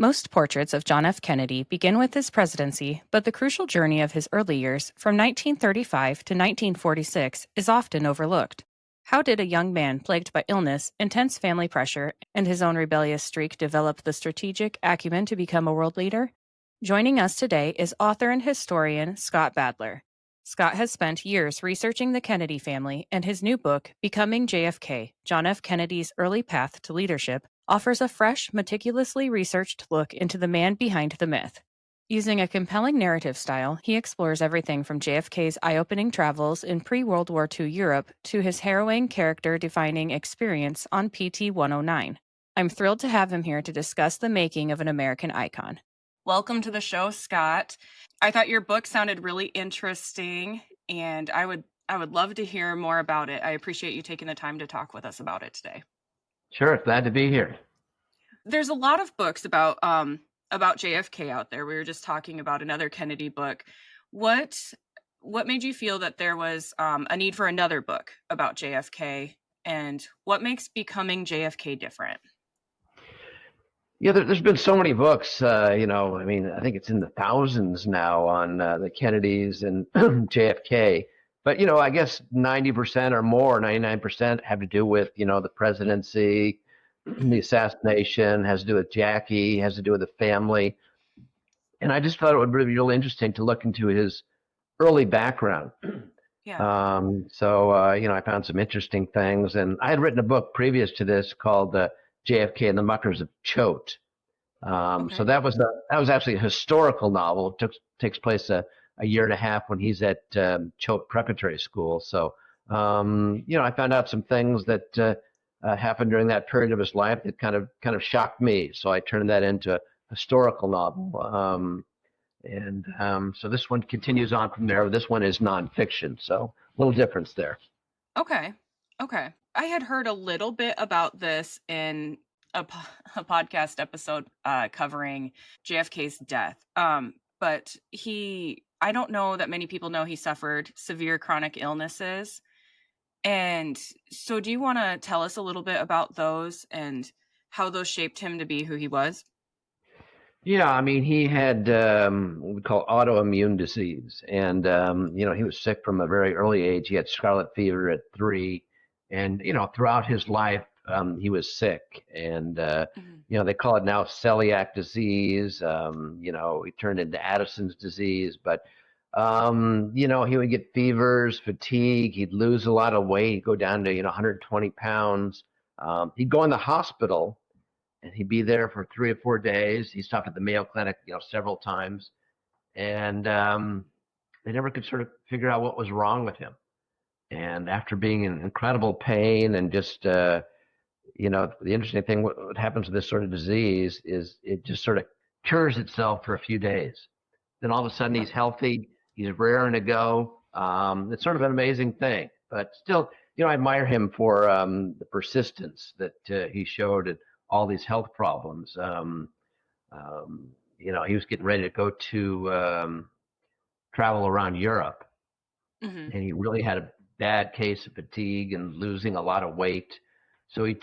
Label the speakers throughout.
Speaker 1: Most portraits of John F. Kennedy begin with his presidency, but the crucial journey of his early years, from 1935 to 1946, is often overlooked. How did a young man plagued by illness, intense family pressure, and his own rebellious streak develop the strategic acumen to become a world leader? Joining us today is author and historian Scott Badler. Scott has spent years researching the Kennedy family, and his new book, Becoming JFK, John F. Kennedy's Early Path to Leadership, offers a fresh, meticulously researched look into the man behind the myth. Using a compelling narrative style, he explores everything from JFK's eye-opening travels in pre-World War II Europe to his harrowing character-defining experience on PT 109. I'm thrilled to have him here to discuss the making of an American icon. Welcome to the show, Scott. I thought your book sounded really interesting, and I would love to hear more about it. I appreciate you taking the time to talk with us about it today.
Speaker 2: Sure, glad to be here.
Speaker 1: There's a lot of books about JFK out there. We were just talking about another Kennedy book. What made you feel that there was a need for another book about JFK, and what makes Becoming JFK different?
Speaker 2: Yeah, there's been so many books, I think it's in the thousands now on the Kennedys and JFK. But, I guess 90% or more, 99% have to do with, the presidency, the assassination, has to do with Jackie, has to do with the family. And I just thought it would be really interesting to look into his early background.
Speaker 1: Yeah.
Speaker 2: I found some interesting things. And I had written a book previous to this called JFK and the Muckers of Choate.
Speaker 1: Okay.
Speaker 2: So that was actually a historical novel. It takes place a year and a half when he's at Choate Preparatory School. So, I found out some things that happened during that period of his life that kind of shocked me. So I turned that into a historical novel. So this one continues on from there. This one is nonfiction, so a little difference there.
Speaker 1: Okay. I had heard a little bit about this in a podcast episode covering JFK's death. But I don't know that many people know he suffered severe chronic illnesses. And so do you want to tell us a little bit about those and how those shaped him to be who he was?
Speaker 2: Yeah, he had what we call autoimmune disease, and he was sick from a very early age. He had scarlet fever at 3, and throughout his life he was sick, and they call it now celiac disease. He turned into Addison's disease, but he would get fevers, fatigue. He'd lose a lot of weight. He'd go down to 120 pounds. He'd go in the hospital. And he'd be there for 3 or 4 days. He stopped at the Mayo Clinic, several times, and they never could sort of figure out what was wrong with him. And after being in incredible pain and just, the interesting thing, what happens with this sort of disease is it just sort of cures itself for a few days. Then all of a sudden he's healthy. He's raring to go. It's sort of an amazing thing. But still, I admire him for the persistence that he showed at all these health problems. He was getting ready to go to travel around Europe, and he really had a bad case of fatigue and losing a lot of weight. So he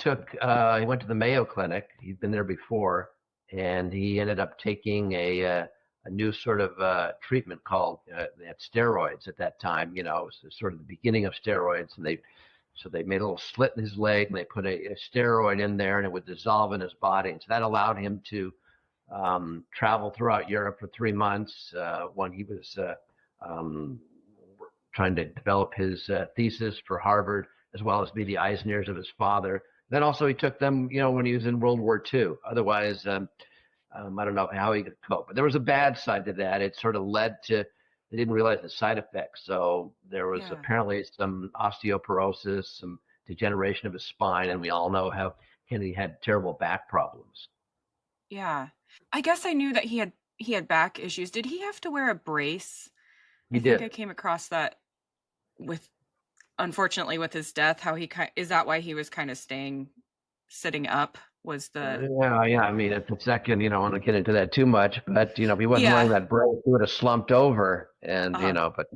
Speaker 2: went to the Mayo Clinic. He'd been there before, and he ended up taking a new sort of treatment called they had steroids at that time. It was sort of the beginning of steroids, and they made a little slit in his leg, and they put a steroid in there, and it would dissolve in his body. And so that allowed him to travel throughout Europe for 3 months when he was trying to develop his thesis for Harvard, as well as be the eyes and ears of his father. Then also he took them, when he was in World War II. Otherwise, I don't know how he could cope. But there was a bad side to that. It sort of led to they didn't realize the side effects. So there was apparently some osteoporosis, some degeneration of his spine, and we all know how Kennedy had terrible back problems.
Speaker 1: Yeah. I guess I knew that he had back issues. Did he have to wear a brace?
Speaker 2: He
Speaker 1: I think
Speaker 2: did.
Speaker 1: I came across that unfortunately with his death, how is that why he was kind of sitting up? Was the
Speaker 2: Yeah. It's a second, I don't want to get into that too much, but if he wasn't wearing that brace, he would have slumped over, and
Speaker 1: yeah.
Speaker 2: But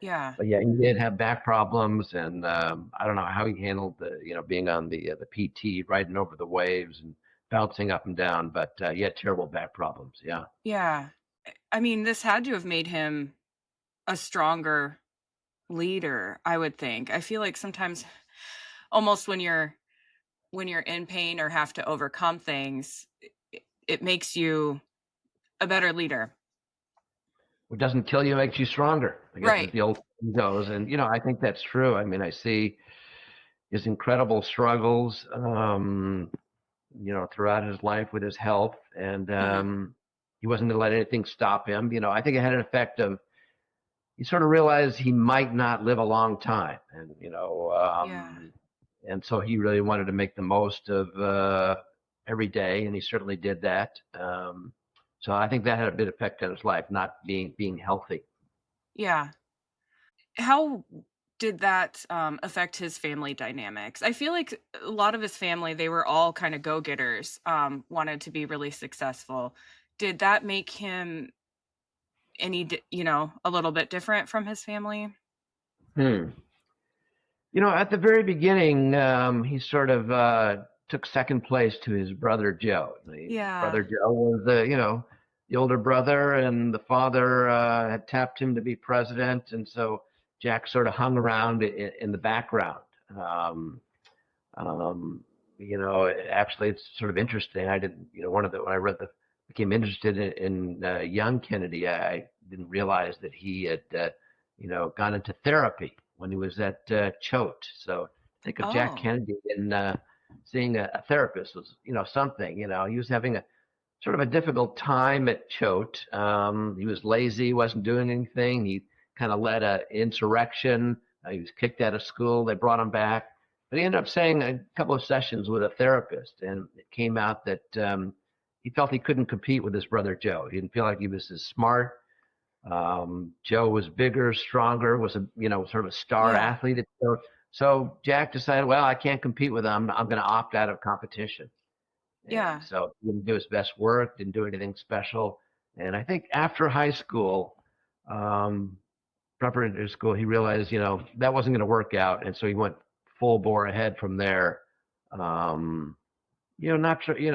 Speaker 2: yeah, he did have back problems, and I don't know how he handled the being on the PT, riding over the waves and bouncing up and down, but he had terrible back problems. Yeah.
Speaker 1: Yeah. I mean, this had to have made him a stronger leader, I would think. I feel like sometimes almost when you're in pain or have to overcome things, it makes you a better leader.
Speaker 2: What doesn't kill you makes you stronger, I guess, as
Speaker 1: Right.
Speaker 2: the old saying goes. And, I think that's true. I mean, I see his incredible struggles, throughout his life with his health. And
Speaker 1: Mhm.
Speaker 2: he wasn't going to let anything stop him. I think it had an effect of, he sort of realized he might not live a long time.
Speaker 1: Yeah.
Speaker 2: And so he really wanted to make the most of every day. And he certainly did that. So I think that had a big effect on his life, not being healthy.
Speaker 1: Yeah. How did that, affect his family dynamics? I feel like a lot of his family, they were all kinda go-getters, wanted to be really successful. Did that make him a little bit different from his family?
Speaker 2: Hmm. At the very beginning, he sort of took second place to his brother Joe.
Speaker 1: Yeah.
Speaker 2: Brother Joe was the older brother, and the father had tapped him to be president, and so Jack sort of hung around in the background. Um, Actually, it's sort of interesting. I didn't, when I became interested in young Kennedy, I didn't realize that he had, gone into therapy when he was at Choate. So think of Jack
Speaker 1: Oh.
Speaker 2: Kennedy and seeing a therapist was, something. He was having a sort of a difficult time at Choate. He was lazy, wasn't doing anything. He kind of led an insurrection. He was kicked out of school. They brought him back. But he ended up saying a couple of sessions with a therapist, and it came out that he felt he couldn't compete with his brother Joe. He didn't feel like he was as smart. Joe was bigger, stronger, was a sort of a star
Speaker 1: Yeah.
Speaker 2: athlete. So Jack decided, well, I can't compete with him. I'm going to opt out of competition. And
Speaker 1: Yeah.
Speaker 2: so he didn't do his best work, didn't do anything special. And I think after high school, um, preparatory school, he realized, that wasn't going to work out. And so he went full bore ahead from there. Um, not sure, he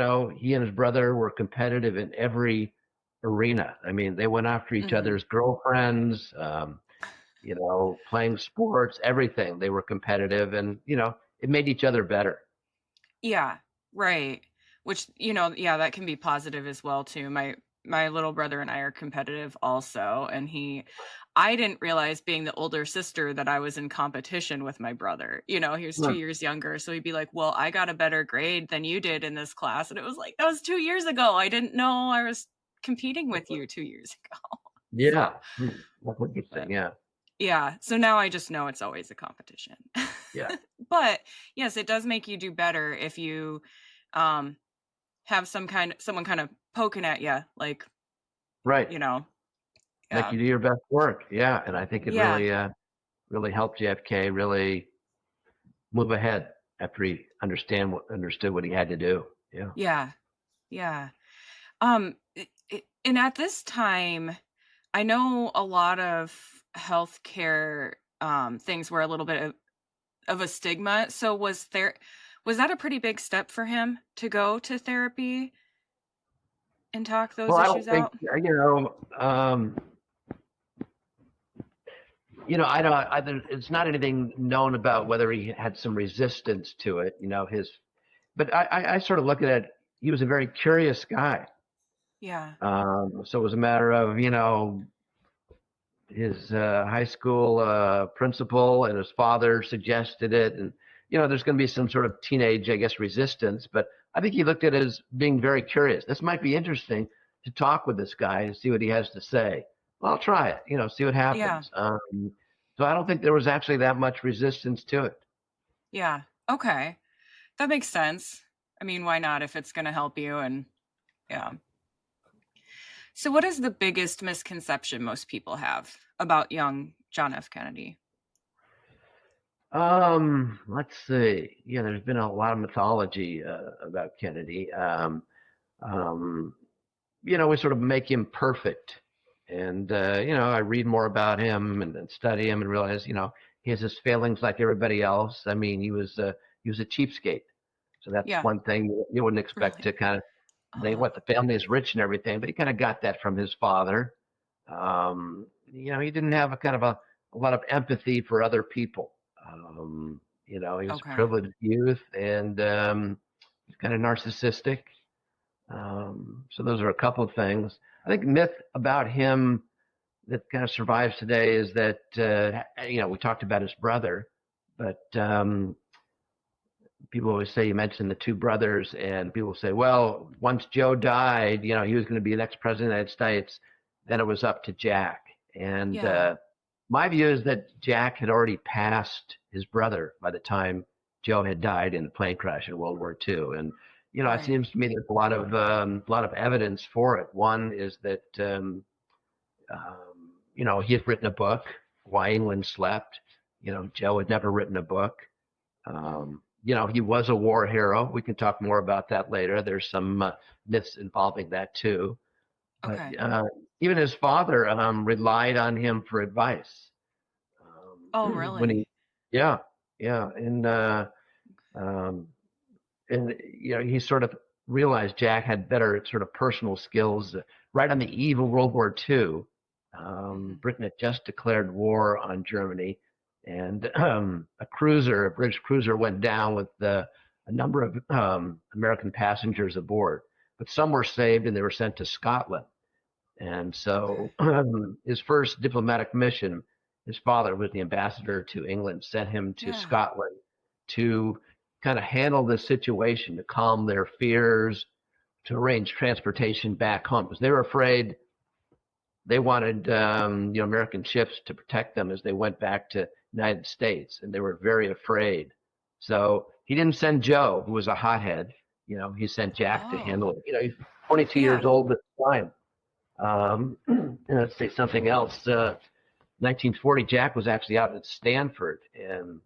Speaker 2: and his brother were competitive in every arena. I mean, they went after each
Speaker 1: Mhm.
Speaker 2: other's girlfriends, playing sports, everything. They were competitive and, it made each other better.
Speaker 1: Yeah, right. Which, yeah, that can be positive as well too. My little brother and I are competitive also, and I didn't realize being the older sister that I was in competition with my brother. He was 2
Speaker 2: Hmm.
Speaker 1: years younger, so he'd be like, "Well, I got a better grade than you did in this class." And it was like, "That was 2 years ago. I didn't know I was competing with you 2 years ago." So,
Speaker 2: Yeah. Hmm. That's interesting.
Speaker 1: but
Speaker 2: Yeah.
Speaker 1: yeah, so now I just know it's always a competition.
Speaker 2: Yeah.
Speaker 1: But, yes, it does make you do better if you, um, have someone kind of poking at you, like,
Speaker 2: Right.
Speaker 1: you know
Speaker 2: Make
Speaker 1: yeah.
Speaker 2: you do your best work. Yeah. And I think it
Speaker 1: Yeah,
Speaker 2: really helped JFK really move ahead after he understood what he had to do. Yeah.
Speaker 1: yeah, yeah. And at this time, I know a lot of healthcare, things were a little bit of a stigma, so was that a pretty big step for him to go to therapy and talk those
Speaker 2: Well, I
Speaker 1: issues
Speaker 2: don't think
Speaker 1: out?
Speaker 2: I don't. It's not anything known about whether he had some resistance to it. But I sort of look at it. He was a very curious guy.
Speaker 1: Yeah,
Speaker 2: So it was a matter of his high school principal and his father suggested it, and there's going to be some sort of teenage, I guess, resistance. But I think he looked at it as being very curious. This might be interesting to talk with this guy and see what he has to say. Well, I'll try it. See what
Speaker 1: yeah,
Speaker 2: happens. So I don't think there was actually that much resistance to it.
Speaker 1: yeah. Okay, that makes sense. I mean, why not if it's gonna help you and yeah. So what is the biggest misconception most people have about young John F. Kennedy?
Speaker 2: Let's see. Yeah, there's been a lot of mythology about Kennedy. Um, we sort of make him perfect. And, I read more about him and study him and realize, he has his failings like everybody else. I mean, he was a cheapskate. So that's
Speaker 1: Yeah.
Speaker 2: one thing you wouldn't expect to
Speaker 1: Really.
Speaker 2: kind of think,
Speaker 1: Uh-huh.
Speaker 2: what, the family is rich and everything, but he kind of got that from his father. He didn't have a kind of a lot of empathy for other people. He was a
Speaker 1: Okay.
Speaker 2: privileged youth and he's kind of narcissistic. So those are a couple of things. I think myth about him that kind of survives today is that we talked about his brother, but people always say, you mentioned the two brothers, and people say, well, once Joe died, he was going to be the next president of the United States. Then it was up to Jack. And
Speaker 1: Yeah.
Speaker 2: my view is that Jack had already passed his brother by the time Joe had died in the plane crash in World War II. And it
Speaker 1: Right.
Speaker 2: seems to me there's a lot of evidence for it. One is that he had written a book, Why England Slept. Joe had never written a book. He was a war hero. We can talk more about that later. There's some myths involving that too. But
Speaker 1: Okay.
Speaker 2: even his father relied on him for advice.
Speaker 1: Oh,
Speaker 2: When he,
Speaker 1: really?
Speaker 2: yeah, yeah, um, and he sort of realized Jack had better sort of personal skills. Right on the eve of World War II,
Speaker 1: Hmm.
Speaker 2: Britain had just declared war on Germany, and a British cruiser, went down with a number of American passengers aboard. But some were saved, and they were sent to Scotland. And
Speaker 1: Okay.
Speaker 2: so his first diplomatic mission, his father was the ambassador to England, sent him to
Speaker 1: Yeah.
Speaker 2: Scotland to kind of handle the situation, to calm their fears, to arrange transportation back home, because they were afraid. They wanted American ships to protect them as they went back to the United States, and they were very afraid. So he didn't send Joe, who was a hothead. He sent Jack to
Speaker 1: Oh.
Speaker 2: handle it. He's 22 years
Speaker 1: Yeah.
Speaker 2: old at the time. And let's say something else. 1940, Jack was actually out at Stanford, and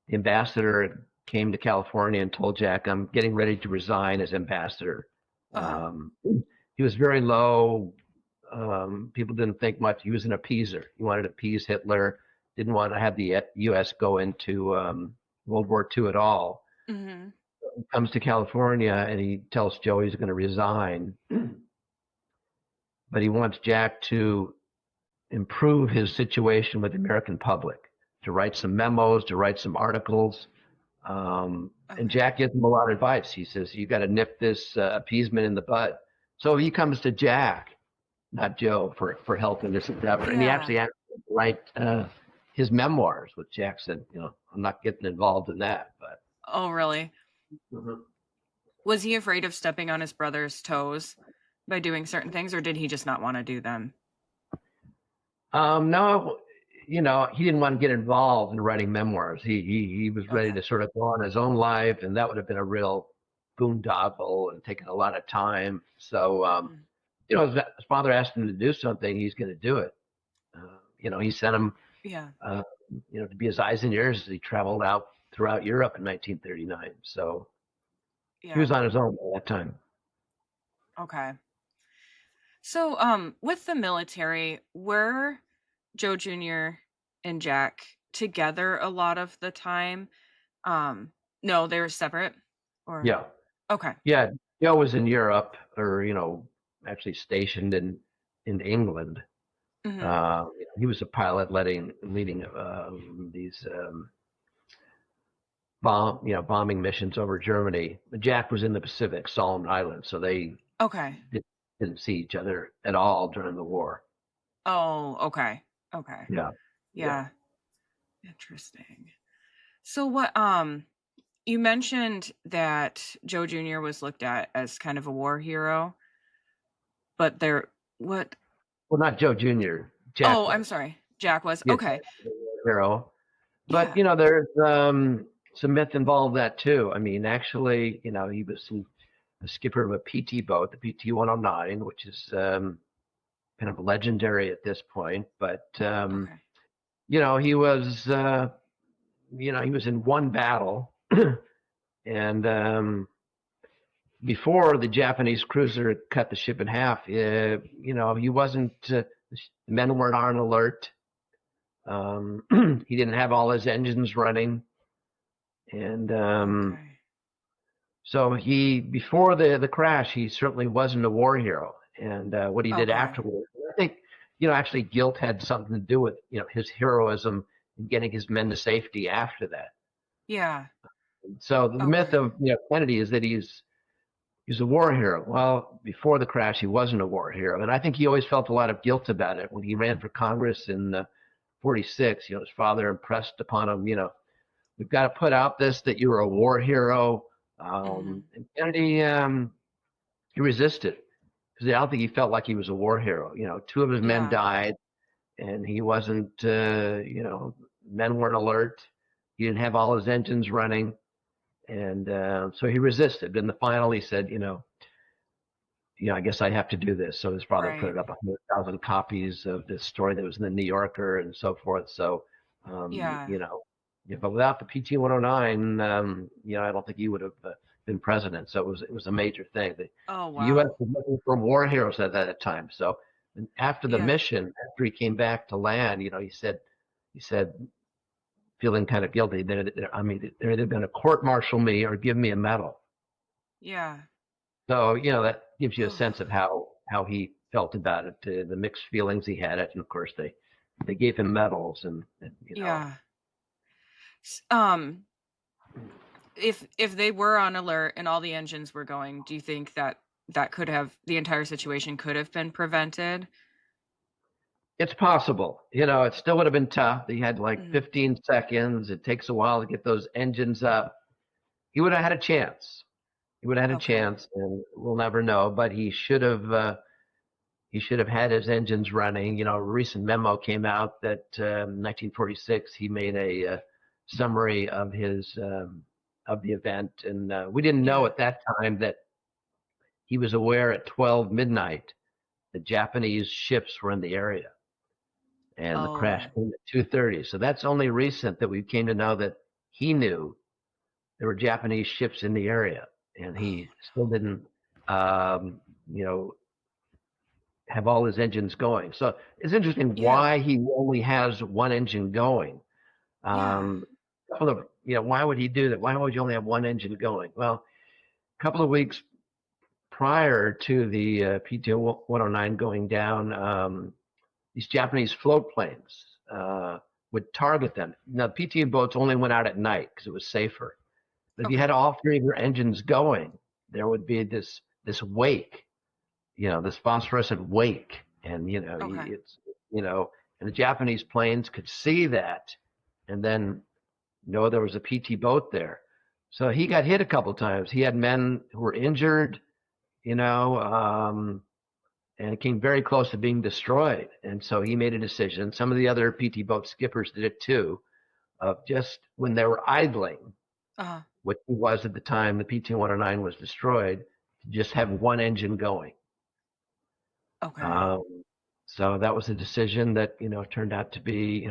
Speaker 2: the ambassador came to California and told Jack, "I'm getting ready to resign as ambassador."
Speaker 1: Uh-huh.
Speaker 2: He was very low. People didn't think much. He was an appeaser. He wanted to appease Hitler. Didn't want to have the U.S. go into World War II at all.
Speaker 1: Hmm.
Speaker 2: He comes to California and he tells Joe he's going to resign, but he wants Jack to improve his situation with the American public, to write some memos, to write some articles. And
Speaker 1: Okay.
Speaker 2: Jack gives him a lot of advice. He says, you got to nip this appeasement in the bud. So he comes to Jack, not Joe, for help in this endeavor. And he
Speaker 1: Yeah.
Speaker 2: actually asked him to write his memoirs, which Jack said, I'm not getting involved in that. But
Speaker 1: Oh, really?
Speaker 2: Mhm.
Speaker 1: Was he afraid of stepping on his brother's toes by doing certain things, or did he just not want to do them?
Speaker 2: No, he didn't want to get involved in writing memoirs. He was ready
Speaker 1: Okay.
Speaker 2: to sort of go on his own life, and that would have been a real boondoggle and taken a lot of time. So,
Speaker 1: Hmm.
Speaker 2: his father asked him to do something, he's going to do it. He sent him,
Speaker 1: Yeah.
Speaker 2: uh, to be his eyes and ears as he traveled out throughout Europe in 1939. So he was
Speaker 1: Yeah.
Speaker 2: on his own at that time.
Speaker 1: Okay. So, with the military, were Joe Jr. and Jack together a lot of the time? Um, no, they were separate? Or
Speaker 2: Yeah.
Speaker 1: okay.
Speaker 2: Yeah. Joe was in Europe, or, actually stationed in England.
Speaker 1: Mhm.
Speaker 2: He was a pilot leading these bombing missions over Germany. Jack was in the Pacific, Solomon Islands, so they
Speaker 1: Okay.
Speaker 2: did, didn't see each other at all during the war.
Speaker 1: Oh, okay. Okay.
Speaker 2: Yeah, yeah,
Speaker 1: Yeah. Interesting. So what you mentioned that Joe Jr. was looked at as kind of a war hero, but there what
Speaker 2: well, not Joe Jr. Jack
Speaker 1: Oh, I'm
Speaker 2: was.
Speaker 1: sorry. Jack was.
Speaker 2: Yeah,
Speaker 1: Okay.
Speaker 2: hero. But
Speaker 1: Yeah.
Speaker 2: there's some myth involved that too. I mean, actually, he was a skipper of a PT boat, the PT 109, which is kind of legendary at this point. But
Speaker 1: Okay.
Speaker 2: he was he was in one battle, and before the Japanese cruiser cut the ship in half, he wasn't. The men weren't on alert. He didn't have all his engines running, and
Speaker 1: Okay.
Speaker 2: So he, before the crash, he certainly wasn't a war hero. And what he did
Speaker 1: Okay.
Speaker 2: afterwards, I think, actually guilt had something to do with, his heroism in getting his men to safety after that.
Speaker 1: Yeah.
Speaker 2: So the myth
Speaker 1: Okay.
Speaker 2: of, Kennedy is that he's a war hero. Well, before the crash, he wasn't a war hero. And I think he always felt a lot of guilt about it when he ran for Congress in 46. His father impressed upon him, we've got to put out this that you were a war hero.
Speaker 1: Hmm.
Speaker 2: And Kennedy, he resisted because I don't think he felt like he was a war hero. Two of his men
Speaker 1: Yeah.
Speaker 2: died, and he wasn't. Men weren't alert. He didn't have all his engines running, and so he resisted. In the final, he said, I guess I have to do this. So his father
Speaker 1: Right.
Speaker 2: printed up 100,000 copies of this story that was in the New Yorker and so forth. So,
Speaker 1: Yeah.
Speaker 2: but without the PT 109, I don't think he would have been president. So it was a major thing.
Speaker 1: Oh,
Speaker 2: The U.S.
Speaker 1: wow.
Speaker 2: was looking for war heroes at that time. So after the
Speaker 1: Yeah.
Speaker 2: mission, after he came back to land, he said, feeling kind of guilty that they're either going to court martial me or give me a medal.
Speaker 1: Yeah.
Speaker 2: So, that gives you a
Speaker 1: Oh,
Speaker 2: sense of how he felt about it, the mixed feelings he had it. And of course, they gave him medals and.
Speaker 1: yeah. If they were on alert and all the engines were going, do you think that could have the entire situation could have been prevented?
Speaker 2: It's possible. It still would have been tough. He had like
Speaker 1: Mhm.
Speaker 2: 15 seconds. It takes a while to get those engines up. He would have had a chance. He would have had a
Speaker 1: Okay.
Speaker 2: chance, and we'll never know. But he should have. He should have had his engines running. A recent memo came out that 1946 he made a summary of the event, and we didn't know
Speaker 1: Yeah.
Speaker 2: at that time that he was aware at 12 midnight the Japanese ships were in the area, and the crash
Speaker 1: Oh.
Speaker 2: came at 2:30. So that's only recent that we came to know that he knew there were Japanese ships in the area, and
Speaker 1: Oh,
Speaker 2: he still didn't, um, you know, have all his engines going. So it's interesting
Speaker 1: yeah.
Speaker 2: why he only has one engine going.
Speaker 1: Yeah.
Speaker 2: Um, couple of, why would he do that? Why would you only have one engine going? Well, a couple of weeks prior to the PT 109 going down, these Japanese float planes would target them. Now, PT boats only went out at night because it was safer. But if you
Speaker 1: Okay.
Speaker 2: had all three of your engines going, there would be this wake, this phosphorescent wake, and
Speaker 1: Okay.
Speaker 2: it's you know, and the Japanese planes could see that, and then know there was a PT boat there. So he got hit a couple times. He had men who were injured, you know, and it came very close to being destroyed. And so he made a decision. Some of the other PT boat skippers did it too, of just when they were idling,
Speaker 1: Uh-huh.
Speaker 2: which he was at the time the PT 109 was destroyed, to just have one engine going.
Speaker 1: Okay.
Speaker 2: Um, so that was a decision that turned out to be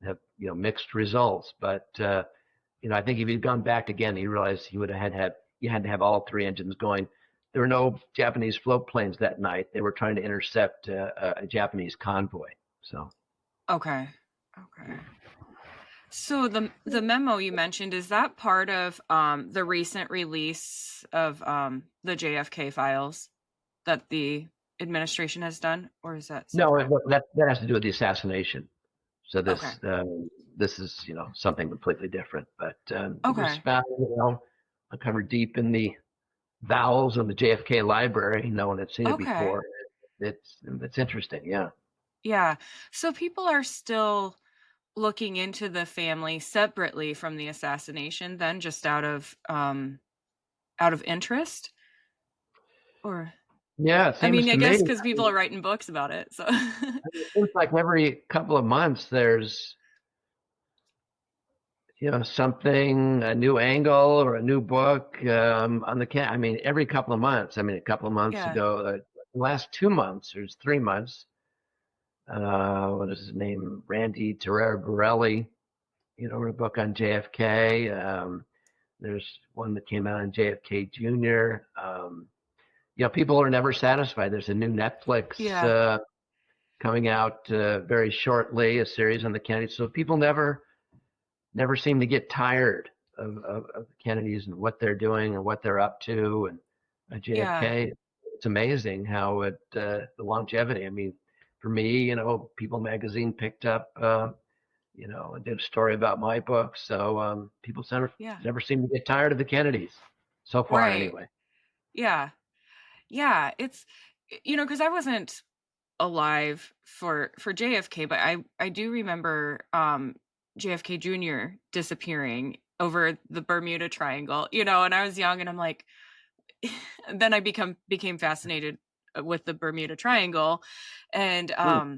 Speaker 2: have mixed results. But I think if he'd gone back again, he realized he would have you had to have all three engines going. There were no Japanese float planes that night. They were trying to intercept a Japanese convoy. So
Speaker 1: Okay. Okay. So the memo you mentioned, is that part of the recent release of the JFK files that the administration has done, or is that
Speaker 2: no,
Speaker 1: separate?
Speaker 2: that has to do with the assassination. So
Speaker 1: Okay.
Speaker 2: this is something completely different. But it was
Speaker 1: Okay.
Speaker 2: found uncovered deep in the bowels of the JFK library. No one had seen it
Speaker 1: Okay.
Speaker 2: before. It's interesting. Yeah.
Speaker 1: Yeah. So people are still looking into the family separately from the assassination then, just out of interest? Or
Speaker 2: Yeah, it
Speaker 1: I
Speaker 2: seems
Speaker 1: mean, I
Speaker 2: to me.
Speaker 1: guess because people are writing books about it, so
Speaker 2: It seems like every couple of months there's something, a new angle or a new book on the cat. I mean, every couple of months. I mean, a couple of months
Speaker 1: yeah.
Speaker 2: ago, the last 2 months, or 3 months. What is his name? Randy Terrera Borelli. Wrote a book on JFK. There's one that came out on JFK Jr. People are never satisfied. There's a new Netflix
Speaker 1: Yeah.
Speaker 2: coming out very shortly, a series on the Kennedy. So people never seem to get tired of the Kennedys and what they're doing and what they're up to, and
Speaker 1: Yeah.
Speaker 2: JFK. It's amazing how the longevity. I mean, for me, People Magazine picked up, and did a story about my book. So people
Speaker 1: Yeah.
Speaker 2: never seem to get tired of the Kennedys, so far
Speaker 1: Right.
Speaker 2: anyway.
Speaker 1: Yeah. Yeah. It's because I wasn't alive for JFK, but I do remember JFK Jr. disappearing over the Bermuda Triangle, and I was young and I'm like then I became fascinated with the Bermuda Triangle, and
Speaker 2: Hmm.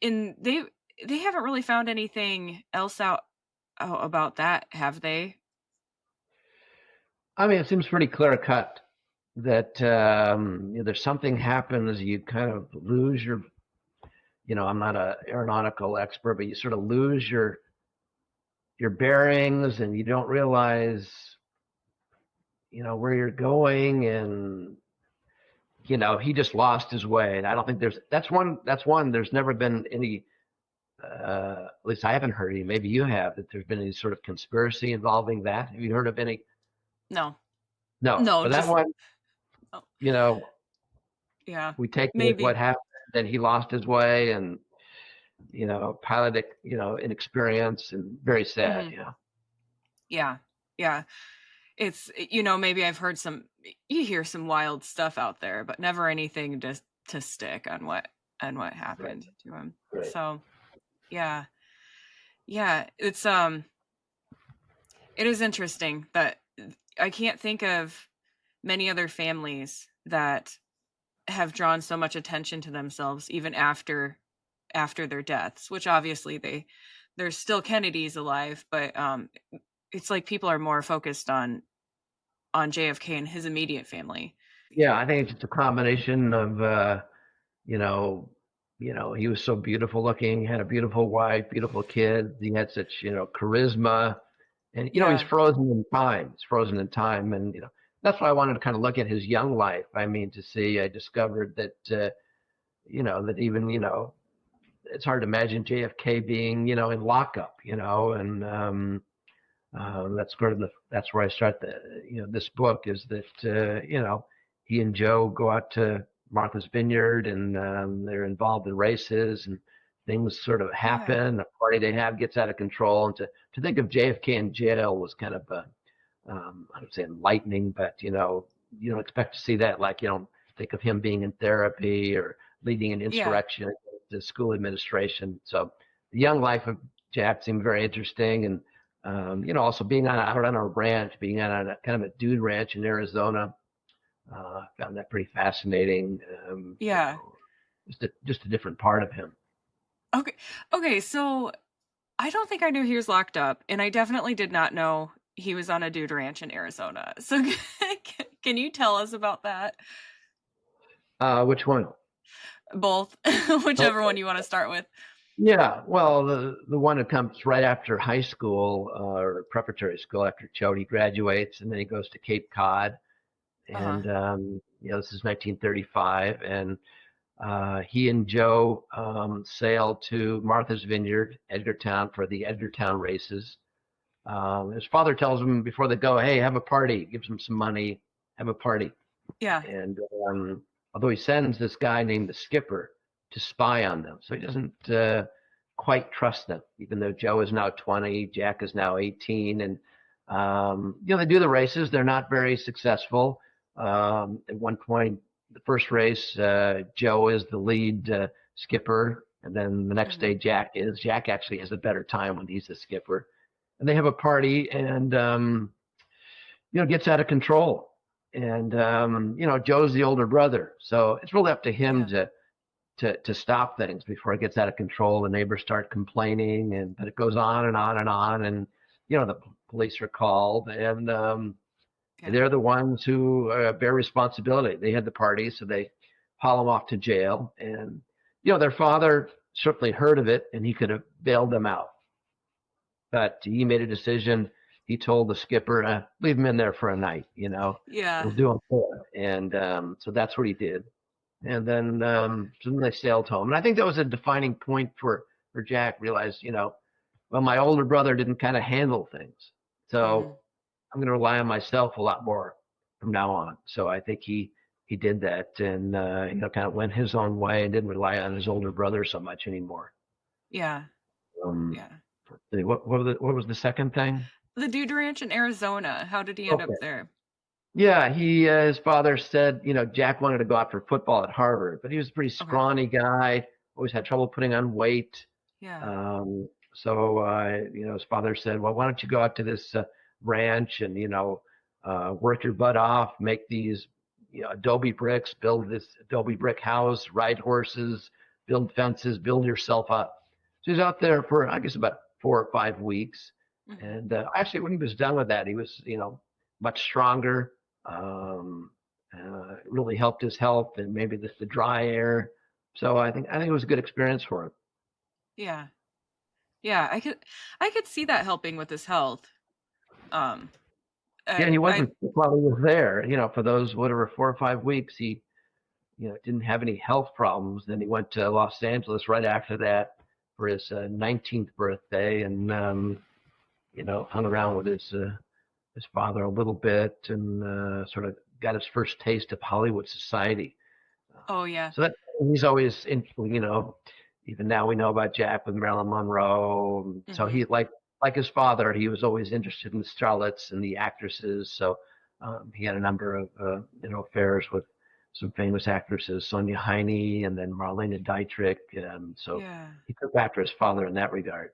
Speaker 1: and they haven't really found anything else out about that, have they?
Speaker 2: I mean, it seems pretty clear cut that there's something happens. You kind of lose your. I'm not a aeronautical expert, but you sort of lose your bearings, and you don't realize where you're going, and he just lost his way. And I don't think that's one there's never been any, at least I haven't heard any, maybe you have, that there's been any sort of conspiracy involving that. Have you heard of any?
Speaker 1: No,
Speaker 2: No,
Speaker 1: no,
Speaker 2: but that
Speaker 1: just
Speaker 2: one,
Speaker 1: oh,
Speaker 2: you know
Speaker 1: yeah,
Speaker 2: we take it as what
Speaker 1: maybe.
Speaker 2: happened, that he lost his way, and pilot, inexperience, and very sad.
Speaker 1: Hmm. Yeah, yeah. It's maybe I've heard you hear some wild stuff out there, but never anything to stick on what
Speaker 2: Right,
Speaker 1: happened to him.
Speaker 2: right.
Speaker 1: So yeah, yeah, it is interesting that I can't think of many other families that have drawn so much attention to themselves even after their deaths, which obviously there's still Kennedys alive, but it's like people are more focused on JFK and his immediate family.
Speaker 2: Yeah, I think it's just a combination of you know, he was so beautiful looking, had a beautiful wife, beautiful kids. He had such, charisma, and he's
Speaker 1: Yeah.
Speaker 2: frozen in time. He's frozen in time, and that's why I wanted to kind of look at his young life. I mean, to see, I discovered that, that even, it's hard to imagine JFK being, in lockup, and that's where I start this book, is that he and Joe go out to Martha's Vineyard, and they're involved in races, and things sort of
Speaker 1: Yeah.
Speaker 2: happen. A party they have gets out of control, and to think of JFK in jail was kind of I would say enlightening, but you don't expect to see that. Like, you don't think of him being in therapy or leading an
Speaker 1: Yeah.
Speaker 2: insurrection against the school administration. So the young life of Jack seemed very interesting, and also being out on a ranch, being on a kind of a dude ranch in Arizona, found that pretty fascinating.
Speaker 1: Yeah.
Speaker 2: Just a different part of him.
Speaker 1: Okay. Okay, so I don't think I knew he was locked up, and I definitely did not know he was on a dude ranch in Arizona. So can you tell us about that?
Speaker 2: Which one?
Speaker 1: Both, whichever one
Speaker 2: Okay.
Speaker 1: you want to start with.
Speaker 2: Yeah, well, the one that comes right after high school, or preparatory school, after Chody graduates, and then he goes to Cape Cod,
Speaker 1: Uh-huh.
Speaker 2: and this is 1935, and he and Joe sail to Martha's Vineyard, Edgartown, for the Edgartown races. His father tells him before they go, "Hey, have a party." Gives him some money, have a party.
Speaker 1: Yeah.
Speaker 2: And although he sends this guy named the skipper to spy on them, so he doesn't quite trust them, even though Joe is now 20, Jack is now 18, and they do the races. They're not very successful. At one point, the first race, Joe is the lead skipper, and then the next
Speaker 1: Hmm.
Speaker 2: day, Jack is. Jack actually has a better time when he's the skipper, and they have a party, and gets out of control. And Joe's the older brother, so it's really up to him
Speaker 1: Yeah.
Speaker 2: to stop things before it gets out of control. The neighbors start complaining, and but it goes on and on and on, and the police are called, and
Speaker 1: Yeah.
Speaker 2: they're the ones who bear responsibility. They had the party, so they haul them off to jail, and their father certainly heard of it, and he could have bailed them out, but he made a decision. He told the skipper, leave him in there for a night,
Speaker 1: Yeah.
Speaker 2: it'll do him good. And so that's what he did. And then, so then they sailed home. And I think that was a defining point for Jack. Realized, well, my older brother didn't kind of handle things. So
Speaker 1: Mm.
Speaker 2: I'm going to rely on myself a lot more from now on. So I think he did that, and kind of went his own way and didn't rely on his older brother so much anymore.
Speaker 1: Yeah.
Speaker 2: Um,
Speaker 1: Yeah.
Speaker 2: what was the second thing?
Speaker 1: The Dude Ranch in Arizona. How did he end up there?
Speaker 2: Yeah, his father said, Jack wanted to go out for football at Harvard, but he was a pretty
Speaker 1: Okay.
Speaker 2: scrawny guy, always had trouble putting on weight.
Speaker 1: Yeah.
Speaker 2: So his father said, well, why don't you go out to this ranch and, work your butt off, make these, adobe bricks, build this adobe brick house, ride horses, build fences, build yourself up. So he's out there for, I guess, about 4 or 5 weeks.
Speaker 1: Hmm.
Speaker 2: And actually, when he was done with that, he was, much stronger. Really helped his health and maybe the dry air. So I think it was a good experience for him.
Speaker 1: Yeah. Yeah. I could see that helping with his health. Um,
Speaker 2: Yeah,
Speaker 1: I,
Speaker 2: he
Speaker 1: I,
Speaker 2: wasn't while he was there. For those whatever 4 or 5 weeks, he didn't have any health problems. Then he went to Los Angeles right after that for his 19th birthday, and hung around with his father a little bit, and sort of got his first taste of Hollywood society.
Speaker 1: oh yeah.
Speaker 2: So that he's always even now we know about Jack with Marilyn Monroe. So
Speaker 1: Hmm.
Speaker 2: he like his father, he was always interested in the starlets and the actresses. So he had a number of affairs with some famous actresses, Sonia Heine and then Marlene Dietrich. So
Speaker 1: Yeah.
Speaker 2: he took after his father in that regard.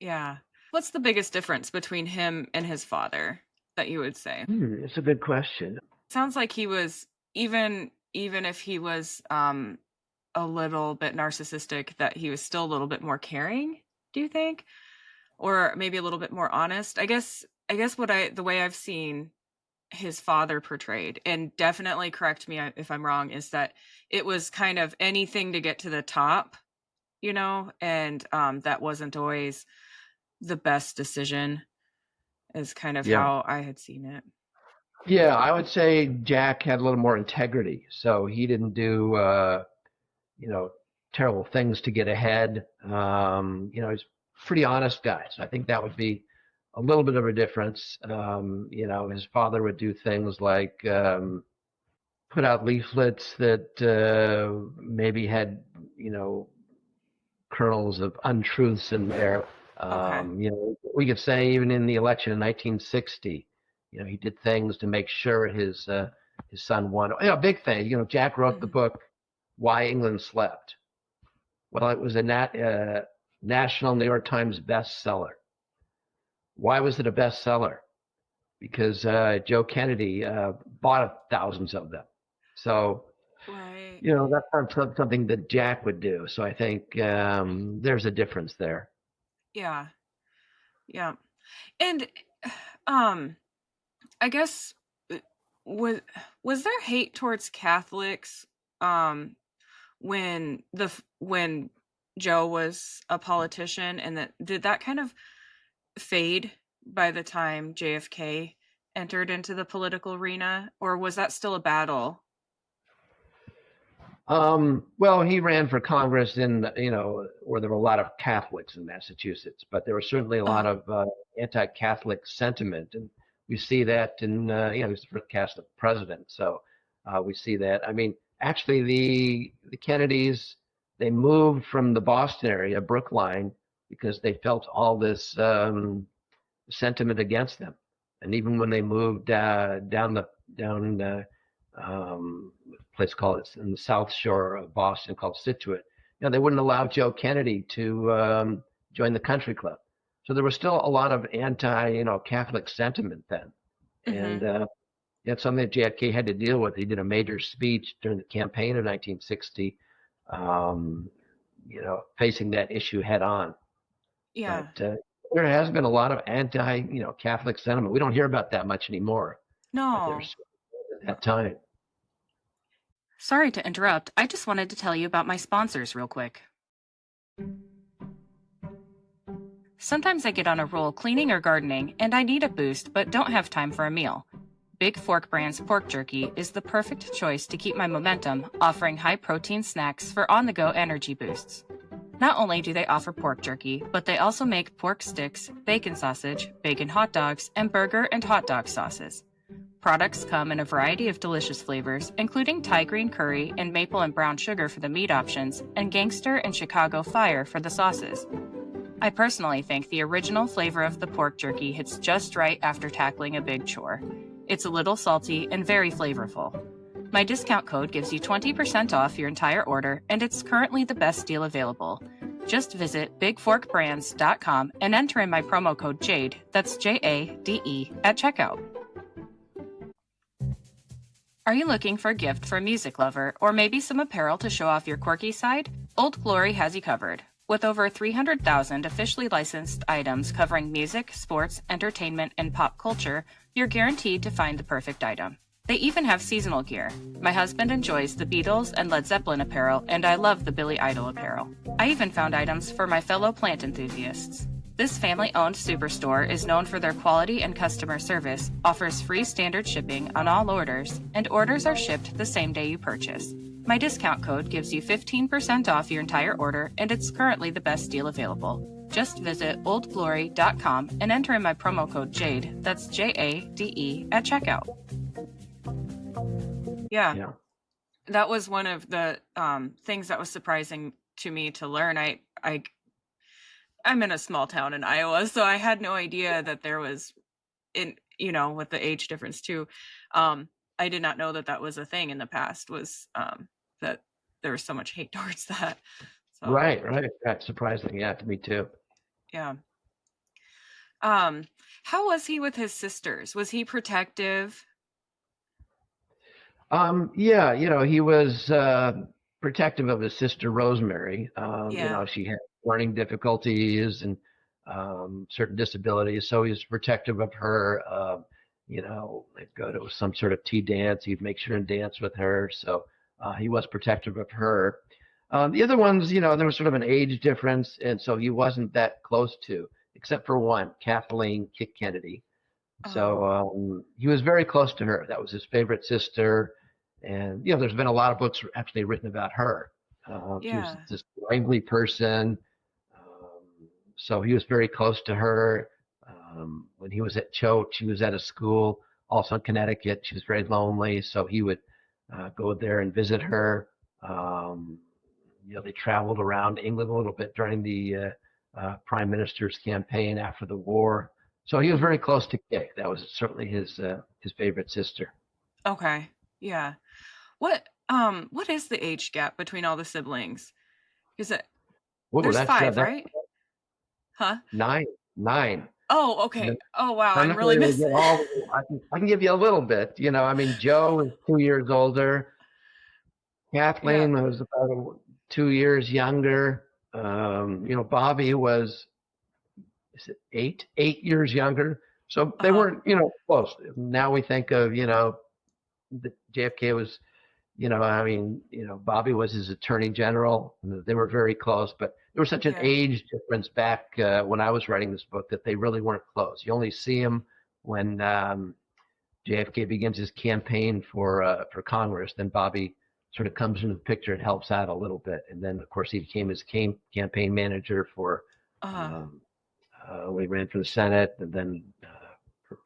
Speaker 1: Yeah. What's the biggest difference between him and his father that you would say?
Speaker 2: It's a good question.
Speaker 1: Sounds like he was even if he was a little bit narcissistic, that he was still a little bit more caring, do you think? Or maybe a little bit more honest? I guess the way I've seen his father portrayed, and definitely correct me if I'm wrong, is that it was kind of anything to get to the top, and that wasn't always the best decision, is kind of
Speaker 2: Yeah.
Speaker 1: how I had seen it.
Speaker 2: Yeah, I would say Jack had a little more integrity. So he didn't do you know, terrible things to get ahead. He's a pretty honest guy. So I think that would be a little bit of a difference. His father would do things like put out leaflets that maybe had, you know, kernels of untruths in there.
Speaker 1: Okay.
Speaker 2: We could say even in the election in 1960, he did things to make sure his son won. Big thing. Jack wrote the
Speaker 1: Mhm.
Speaker 2: book Why England Slept. Well, it was a national New York Times bestseller. Why was it a bestseller? Because Joe Kennedy bought thousands of them. So,
Speaker 1: Right.
Speaker 2: that's not something that Jack would do. So I think there's a difference there.
Speaker 1: Yeah. Yeah. And um I guess uh, was was there hate towards Catholics um when Joe was a politician, and that did that kind of fade by the time JFK entered into the political arena, or was that still a battle?
Speaker 2: Well, he ran for Congress in, where there were a lot of Catholics in Massachusetts, but there was certainly a lot
Speaker 1: Uh-huh.
Speaker 2: of anti-Catholic sentiment, and we see that in, he was the first Catholic president, so we see that. I mean, actually, the Kennedys, they moved from the Boston area, Brookline, because they felt all this sentiment against them, and even when they moved down a place called it's in the South Shore of Boston called Situate. They wouldn't allow Joe Kennedy to join the country club. So there was still a lot of Catholic sentiment then, and
Speaker 1: Mhm.
Speaker 2: it's something that JFK had to deal with. He did a major speech during the campaign of 1960, um, facing that issue head on. But
Speaker 1: Yeah.
Speaker 2: there has been a lot of Catholic sentiment. We don't hear about that much anymore, but
Speaker 1: No.
Speaker 2: there's at
Speaker 1: No.
Speaker 2: that time.
Speaker 1: Sorry to interrupt. I just wanted to tell you about my sponsors real quick. Sometimes I get on a roll cleaning or gardening, and I need a boost but don't have time for a meal. Big Fork Brand's pork jerky is the perfect choice to keep my momentum, offering high protein snacks for on the go energy boosts. Not only do they offer pork jerky, but they also make pork sticks, bacon sausage, bacon hot dogs, and burger and hot dog sauces. Products come in a variety of delicious flavors, including Thai green curry and maple and brown sugar for the meat options, and gangster and Chicago fire for the sauces. I personally think the original flavor of the pork jerky hits just right after tackling a big chore. It's a little salty and very flavorful. My discount code gives you 20% off your entire order, and it's currently the best deal available. Just visit bigforkbrands.com and enter in my promo code JADE, that's JADE, at checkout. Are you looking for a gift for a music lover, or maybe some apparel to show off your quirky side? Old Glory has you covered. With over 300,000 officially licensed items covering music, sports, entertainment, and pop culture, you're guaranteed to find the perfect item. They even have seasonal gear. My husband enjoys the Beatles and Led Zeppelin apparel, and I love the Billy Idol apparel. I even found items for my fellow plant enthusiasts. This family-owned superstore is known for their quality and customer service, offers free standard shipping on all orders, and orders are shipped the same day you purchase. My discount code gives you 15% off your entire order, and it's currently the best deal available. Just visit oldglory.com and enter in my promo code JADE, that's JADE, at checkout. Yeah. That was one of the things that was surprising to me to learn. I'm in a small town in Iowa, so I had no idea that there was, with the age difference too. I did not know that was a thing in the past, was that there was so much hate towards that. So,
Speaker 2: Right. That's surprising. Yeah, to me too.
Speaker 1: Yeah. How was he with his sisters? Was he protective?
Speaker 2: Yeah, he was protective of his sister Rosemary.
Speaker 1: Yeah.
Speaker 2: She had learning difficulties and certain disabilities, so he was protective of her. They'd go to some sort of tea dance. He'd make sure and dance with her, so he was protective of her. The other ones, there was sort of an age difference, and so he wasn't that close to, except for one, Kathleen Kit Kennedy. So he was very close to her. That was his favorite sister. And, there's been a lot of books actually written about her. She was this lively person. So he was very close to her. When he was at Choate, she was at a school also in Connecticut. She was very lonely. So he would go there and visit her. They traveled around England a little bit during the prime minister's campaign after the war. So he was very close to Kay. That was certainly his favorite sister.
Speaker 1: Okay. Yeah. What is the age gap between all the siblings? Is it there's five, right? Huh?
Speaker 2: Nine.
Speaker 1: Oh, okay. Oh, wow.
Speaker 2: I'm
Speaker 1: I'm
Speaker 2: not
Speaker 1: really
Speaker 2: going to
Speaker 1: missing.
Speaker 2: get all. I can give you a little bit. Joe is 2 years older. Kathleen was about 2 years younger. Bobby was, is it 8 years younger. So they weren't, close. Now we think of, the JFK was, Bobby was his attorney general. They were very close, but there was such an age difference back when I was writing this book that they really weren't close. You only see him when JFK begins his campaign for Congress. Then Bobby sort of comes into the picture and helps out a little bit. And then, of course, he became his campaign manager for when he ran for the Senate, and then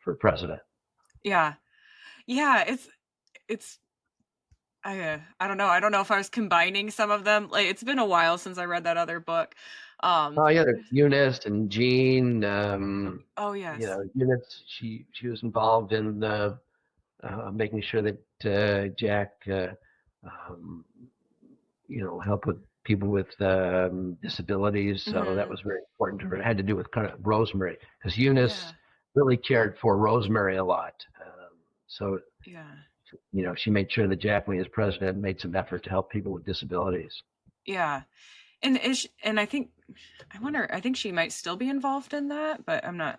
Speaker 2: for president.
Speaker 1: Yeah. It's I don't know. I don't know if I was combining some of them. Like, it's been a while since I read that other book.
Speaker 2: There's Eunice and Jean.
Speaker 1: Oh yes.
Speaker 2: Eunice, she was involved in making sure that Jack helped with people with disabilities. So that was very important to her. It had to do with kind of Rosemary, because Eunice really cared for Rosemary a lot. She made sure that Jack, when he was president, made some effort to help people with disabilities.
Speaker 1: Yeah. And I think she might still be involved in that, but I'm not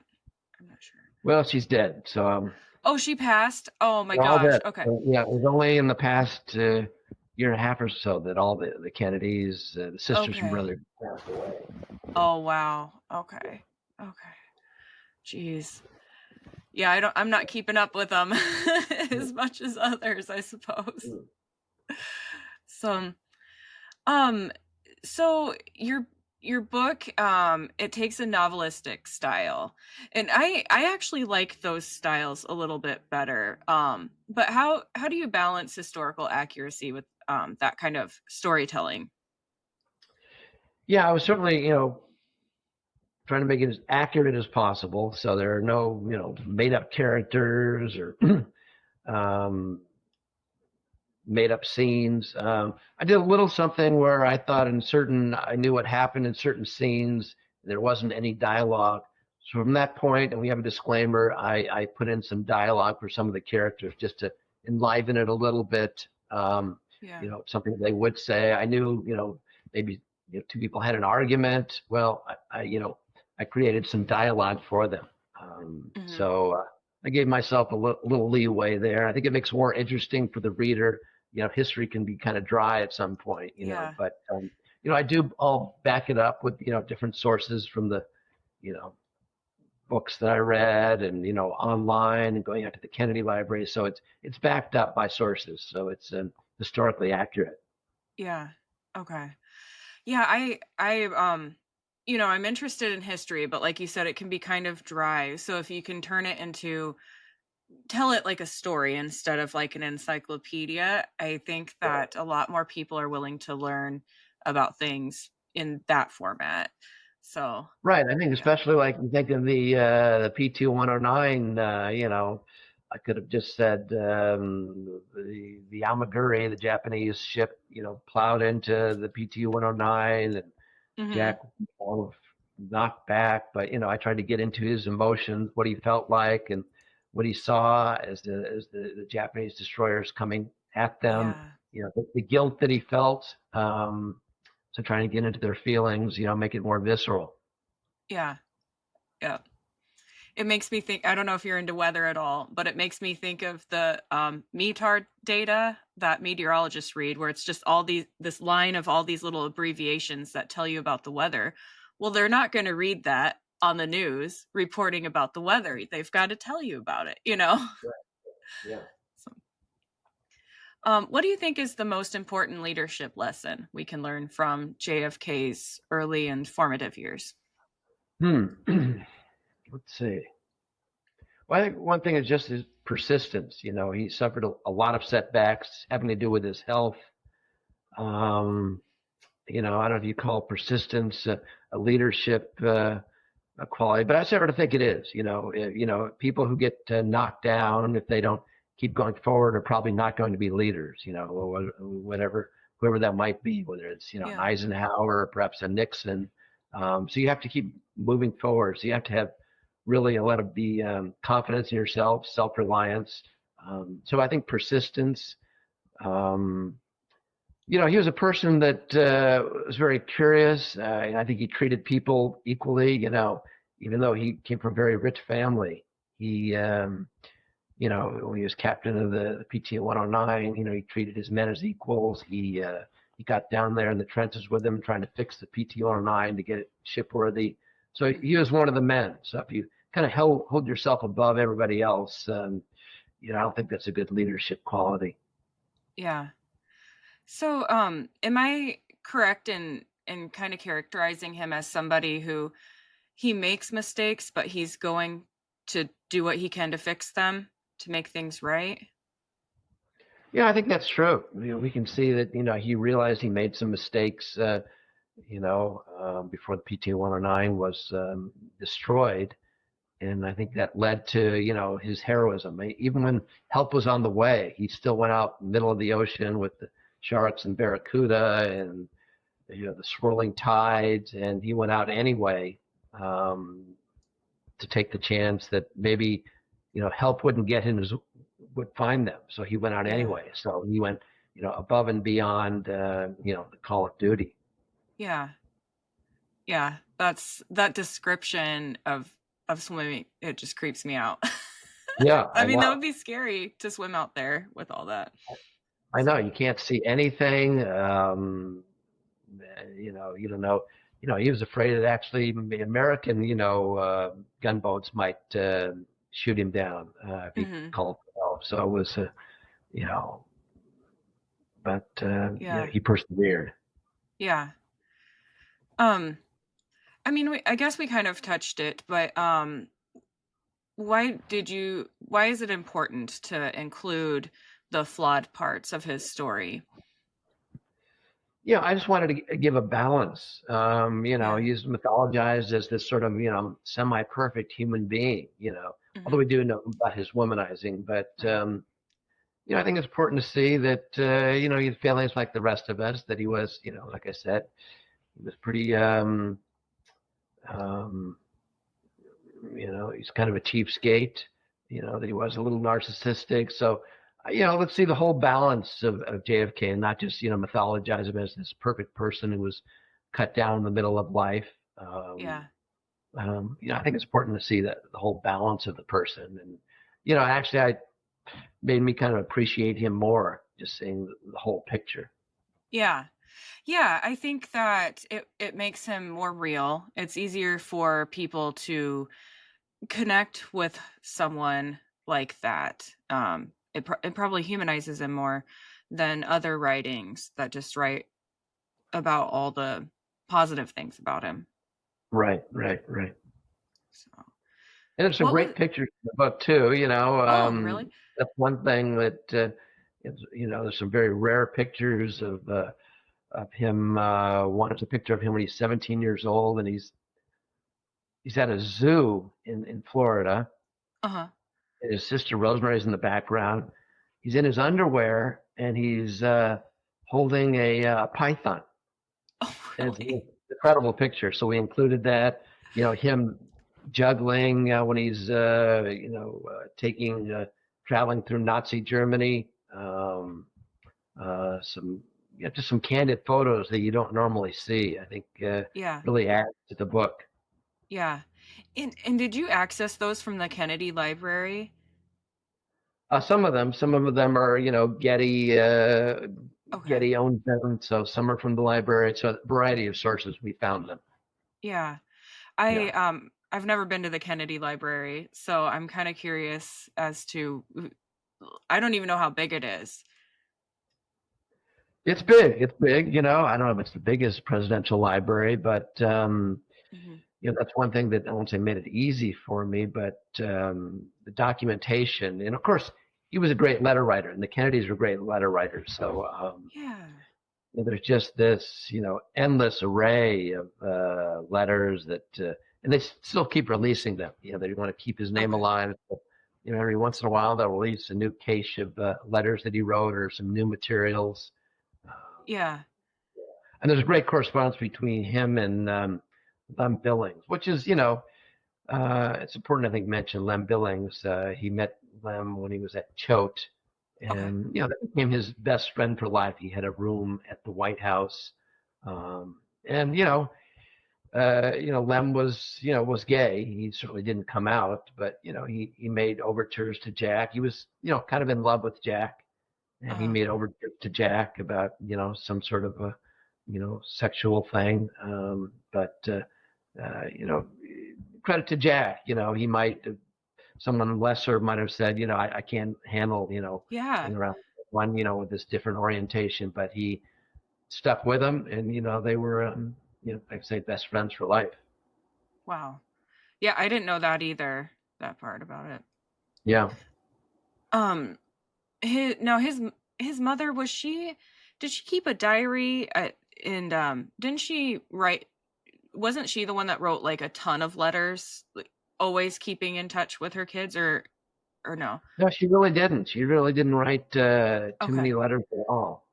Speaker 1: sure.
Speaker 2: Well, she's dead. So
Speaker 1: she passed. Oh my gosh.
Speaker 2: Dead.
Speaker 1: Okay.
Speaker 2: So, it was only in the past year and a half or so that all the Kennedys, the sisters and brothers, passed away.
Speaker 1: Oh wow. Okay. Jeez. Yeah, I'm not keeping up with them as much as others, I suppose. So your your book, it takes a novelistic style, and I actually like those styles a little bit better. But how do you balance historical accuracy with that kind of storytelling?
Speaker 2: Yeah, I was certainly, trying to make it as accurate as possible. So there are no, made up characters or um, made up scenes. I did a little something where I thought I knew what happened in certain scenes. There wasn't any dialogue. So from that point, and we have a disclaimer, I put in some dialogue for some of the characters just to enliven it a little bit.
Speaker 1: Yeah.
Speaker 2: Something they would say. I knew, maybe two people had an argument. Well, I created some dialogue for them.
Speaker 1: Hmm.
Speaker 2: So I gave myself a little leeway there. I think it makes it more interesting for the reader. History can be kind of dry at some point,
Speaker 1: Yeah.
Speaker 2: but I do all back it up with, different sources from the, you know, books that I read and, online and going out to the Kennedy Library. So it's backed up by sources. So it's historically accurate.
Speaker 1: Yeah. Okay. Yeah, I'm interested in history, but like you said, it can be kind of dry. So if you can turn it into tell it like a story instead of like an encyclopedia, I think
Speaker 2: Right.
Speaker 1: that a lot more people are willing to learn about things in that format. So,
Speaker 2: Right. I think
Speaker 1: yeah.
Speaker 2: especially like you think of the P-2109, I could have just said the Amaguri, the Japanese ship, plowed into the P-109 and
Speaker 1: Mhm.
Speaker 2: Jack all of knocked back. But I tried to get into his emotions, what he felt like, and what he saw as the Japanese destroyers coming at them.
Speaker 1: Yeah.
Speaker 2: The guilt that he felt. So trying to get into their feelings, make it more visceral.
Speaker 1: Yeah. Yeah. It makes me think I don't know if you're into weather at all, but it makes me think of the METAR data that meteorologists read, where it's just all these this line of all these little abbreviations that tell you about the weather. Well, they're not going to read that on the news reporting about the weather. They've got to tell you about it.
Speaker 2: Yeah.
Speaker 1: So, what do you think is the most important leadership lesson we can learn from JFK's early and formative years?
Speaker 2: Let's see. Well, I think one thing is just his persistence. He suffered a lot of setbacks having to do with his health. Um, I don't know if you call persistence a leadership a quality, but I sort of think it is. People who get knocked down if they don't keep going forward are probably not going to be leaders. Whatever, whoever that might be, whether it's an
Speaker 1: Yeah.
Speaker 2: Eisenhower or perhaps a Nixon. So you have to keep moving forward. So you have to have really a lot of the confidence in yourself, self-reliance. So I think persistence. Um, he was a person that was very curious. And I think he treated people equally. Even though he came from a very rich family, he, when he was captain of the PT 109, he treated his men as equals. He got down there in the trenches with them, trying to fix the PT 109 to get it shipworthy. So he was one of the men. So if you kind of hold yourself above everybody else, I don't think that's a good leadership quality.
Speaker 1: Yeah. So, am I correct in kind of characterizing him as somebody who he makes mistakes, but he's going to do what he can to fix them to make things right?
Speaker 2: Yeah, I think that's true. We can see that he realized he made some mistakes. Before the PT 109 was destroyed, and I think that led to his heroism. Even when help was on the way, he still went out in the middle of the ocean with the sharks and barracuda and the swirling tides, and he went out anyway um, to take the chance that maybe help wouldn't get him would find them. So he went out
Speaker 1: Yeah.
Speaker 2: anyway. So he went above and beyond the call of duty.
Speaker 1: Yeah. Yeah. That's that description of swimming, it just creeps me out.
Speaker 2: Yeah,
Speaker 1: I
Speaker 2: I
Speaker 1: mean, that
Speaker 2: know.
Speaker 1: would be scary to swim out there with all that.
Speaker 2: I know
Speaker 1: So,
Speaker 2: you can't see anything. You don't know. He was afraid that actually the American, gunboats might shoot him down if he
Speaker 1: mhm.
Speaker 2: called for help. So it was, you know, but
Speaker 1: Yeah.
Speaker 2: he persevered.
Speaker 1: Yeah. I mean, I guess we kind of touched it, but why is it important to include the flawed parts of his story?
Speaker 2: Yeah, I just wanted to give a balance.
Speaker 1: Yeah.
Speaker 2: He's mythologized as this sort of, semi-perfect human being, although
Speaker 1: Hmm.
Speaker 2: we do know about his womanizing. But,
Speaker 1: Right.
Speaker 2: I think it's important to see that, he had feelings like the rest of us, that he was, like I said, he was pretty, um, he's kind of a cheapskate, that he was a little narcissistic. So, let's see the whole balance of JFK and not just, mythologize him as this perfect person who was cut down in the middle of life. Um,
Speaker 1: Yeah.
Speaker 2: I think it's important to see the whole balance of the person. And, actually, I made me kind of appreciate him more just seeing the whole picture.
Speaker 1: Yeah. Yeah, I think that it makes him more real. It's easier for people to connect with someone like that. It probably humanizes him more than other writings that just write about all the positive things about him.
Speaker 2: Right, right, right.
Speaker 1: So,
Speaker 2: And there's some
Speaker 1: what
Speaker 2: great
Speaker 1: was
Speaker 2: pictures in the book too.
Speaker 1: oh, really?
Speaker 2: That's one thing that there's some very rare pictures of him. One is a picture of him when he's 17 years old, and he's at a zoo in Florida.
Speaker 1: Uh-huh.
Speaker 2: And his sister Rosemary's in the background. He's in his underwear, and he's holding a python.
Speaker 1: Oh,
Speaker 2: And it's an
Speaker 1: really?
Speaker 2: incredible picture. So we included that. Him juggling when he's taking traveling through Nazi Germany. Some just some candid photos that you don't normally see. I think
Speaker 1: Yeah.
Speaker 2: really adds to the book.
Speaker 1: Yeah. And did you access those from the Kennedy Library?
Speaker 2: Some of them are
Speaker 1: Okay.
Speaker 2: Getty owns them, so some are from the library. So a variety of sources we found them.
Speaker 1: Yeah.
Speaker 2: Yeah.
Speaker 1: I've never been to the Kennedy Library, so I'm kind of curious as to I don't even know how big it is.
Speaker 2: It's big. It's big. I don't know if it's the biggest presidential library, but
Speaker 1: Mhm.
Speaker 2: that's one thing that I won't say made it easy for me, but the documentation, and of course, he was a great letter writer, and the Kennedys were great letter writers. So
Speaker 1: Yeah.
Speaker 2: there's just this, endless array of letters that, and they still keep releasing them. They want to keep his name
Speaker 1: Okay.
Speaker 2: alive. But, every once in a while they'll release a new cache of letters that he wrote or some new materials.
Speaker 1: Yeah.
Speaker 2: And there's a great correspondence between him and Lem Billings, which is, it's important, I think, mention Lem Billings. He met Lem when he was at Choate,
Speaker 1: Okay.
Speaker 2: and that became his best friend for life. He had a room at the White House, and Lem was gay. He certainly didn't come out, but he made overtures to Jack. He was kind of in love with Jack, and he
Speaker 1: Uh-huh.
Speaker 2: made overtures to Jack about some sort of a sexual thing. Uh, you know, Credit to Jack. He might someone lesser might have said, I can't handle
Speaker 1: Yeah.
Speaker 2: hang around with one with this different orientation, but he stuck with him, and they were like I say best friends for life.
Speaker 1: Wow. Yeah, I didn't know that either, that part about it.
Speaker 2: Yeah.
Speaker 1: Um his now his mother was she did she keep a diary and didn't she write wasn't she the one that wrote like a ton of letters, like always keeping in touch with her kids or no?
Speaker 2: No, she really didn't. She really didn't write too many
Speaker 1: Okay.
Speaker 2: letters at all.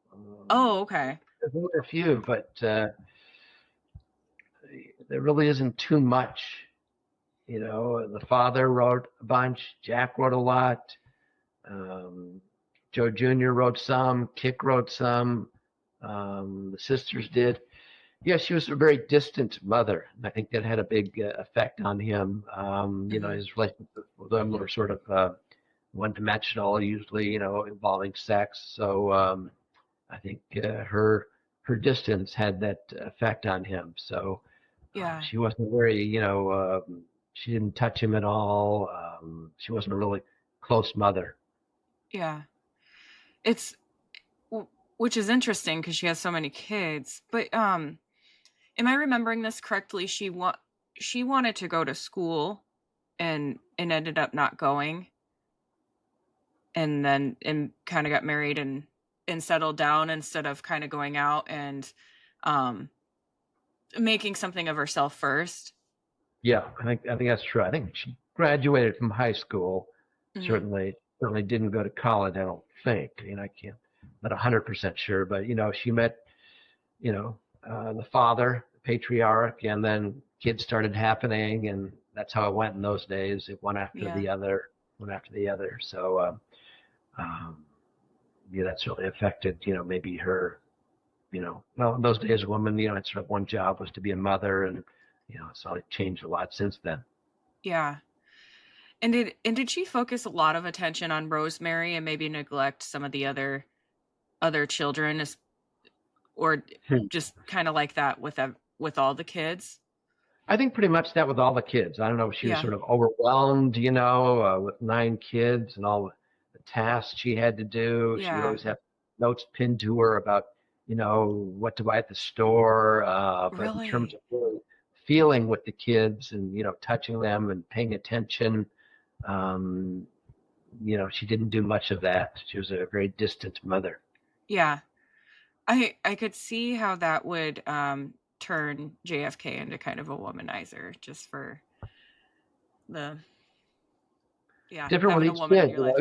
Speaker 1: Oh, okay.
Speaker 2: There's only a few, but there really isn't too much. The father wrote a bunch. Jack wrote a lot. Um, Joe Jr. wrote some. Kick wrote some. The sisters did. Yeah, she was a very distant mother. And I think that had a big effect on him.
Speaker 1: Mhm.
Speaker 2: His relationships with them were sort of one-dimensional, usually, involving sex. So I think her distance had that effect on him. So
Speaker 1: Yeah.
Speaker 2: she wasn't very, she didn't touch him at all. She wasn't a really close mother.
Speaker 1: Yeah. It's which is interesting because she has so many kids. But Am I remembering this correctly? She wanted to go to school and ended up not going, and then and kind of got married and settled down instead of kind of going out and um making something of herself first.
Speaker 2: Yeah, I think that's true. I think she graduated from high school.
Speaker 1: Mhm.
Speaker 2: Certainly didn't go to college. I don't think. I can't, not 100% sure, but she met the father, the patriarch, and then kids started happening, and that's how it went in those days. It one after
Speaker 1: Yeah.
Speaker 2: the other, one after the other. So um, yeah, that certainly affected maybe her. Well, in those days, a woman, it's sort of one job was to be a mother, and so it changed a lot since then.
Speaker 1: Yeah. And did she focus a lot of attention on Rosemary and maybe neglect some of the other children, or just kind of like that with all the kids?
Speaker 2: I think pretty much that with all the kids. I don't know if she was
Speaker 1: Yeah.
Speaker 2: sort of overwhelmed, with 9 kids and all the tasks she had to do. She would
Speaker 1: Yeah.
Speaker 2: always have notes pinned to her about, what to buy at the store. But in terms
Speaker 1: Really?
Speaker 2: of really feeling with the kids and, touching them and paying attention, um, she didn't do much of that. She was a very distant mother.
Speaker 1: Yeah. I could see how that would turn JFK into kind of a womanizer, just for the yeah,
Speaker 2: Different with
Speaker 1: having a
Speaker 2: each
Speaker 1: woman in
Speaker 2: kid,
Speaker 1: your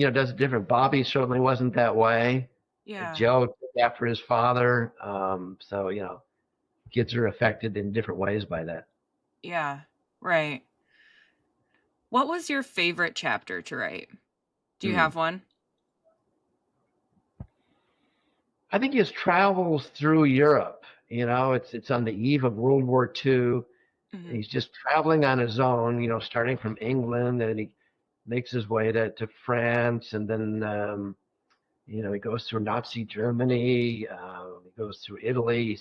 Speaker 1: life.
Speaker 2: does it different. Bobby certainly wasn't that way.
Speaker 1: Yeah.
Speaker 2: Joe took after his father. So, kids are affected in different ways by that.
Speaker 1: Yeah. Right. What was your favorite chapter to write? Do you
Speaker 2: Hmm.
Speaker 1: have one?
Speaker 2: I think his travels through Europe, it's on the eve of World War II.
Speaker 1: Mhm.
Speaker 2: He's just traveling on his own, starting from England, and he makes his way to France, and then, he goes through Nazi Germany. He goes through Italy. He